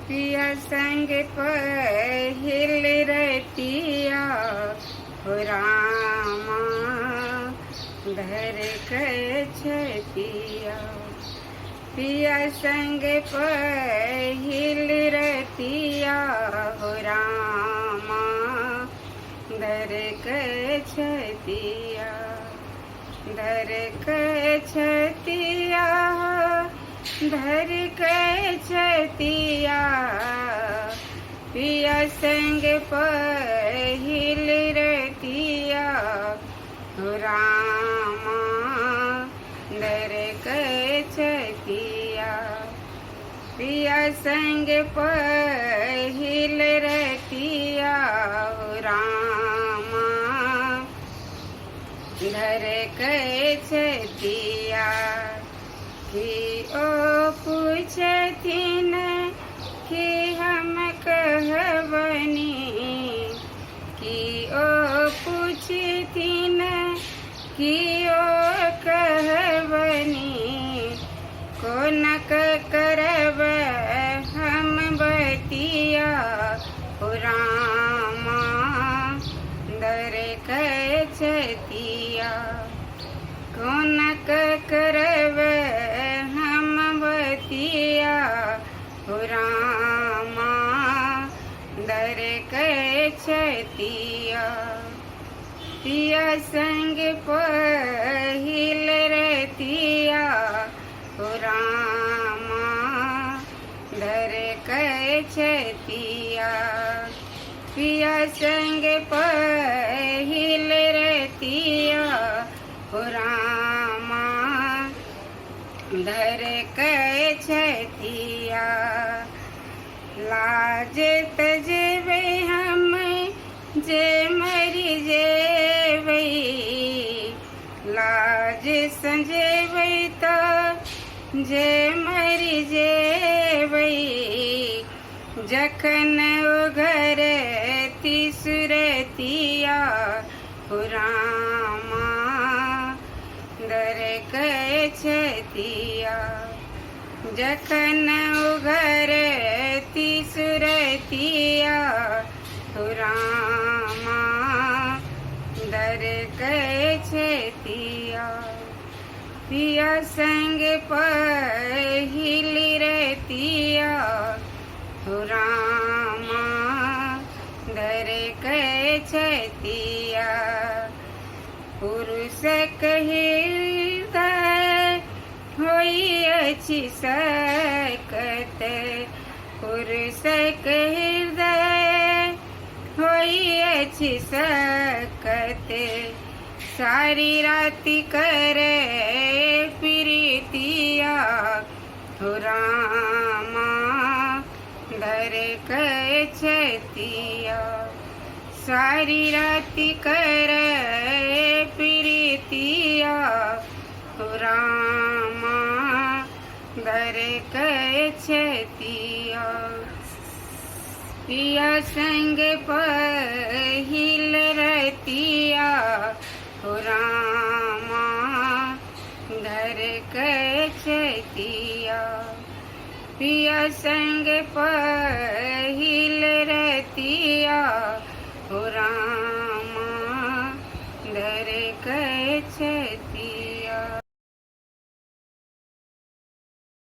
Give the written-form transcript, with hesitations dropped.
पिया संग पहिल रतिया हो रामा धर छतिया। पिया संग पहिल रतिया हो रामा धर छतिया। धर छतिया धर छतिया। पिया संग पहिल रतिया हो रामा धर छतिया। पिया संग पहिल रतिया हो रामा धर छतिया। कि ओ पूछथिन कि हम कहबनी। कि ओ पूछथिन कि ओ कहबनी। कोन करब हम बतिया हो रामा धर छतिया। कोन करब हम बतिया हो रामा धर छतिया। पिया संग पहिल रतिया हो रामा धर छतिया। पिया संग पहिल रतिया हो रामा धर छतिया। लाज तजबे हम जे मरि जेबै। लाज संजेबै तो जे मरि जेबै। जखन उघर सुरतिया हो रामा धर छतिया। जखन उघर सुरतिया हो रामा धर छतिया। पिया संग पहिल रतिया हो रामा धर छतिया। पुरुष हृदय होइअछि सकत। पुरुष हृदय होइअछि सकत। सारी राति करे प्रीतिया हो रामा धर छतिया। सारी राति करे प्रीतिया हो रामा धर छतिया। पिया संग पहिल रतिया हो रामा धर छतिया। पिया संग पहिल रतिया हो रामा धर छतिया।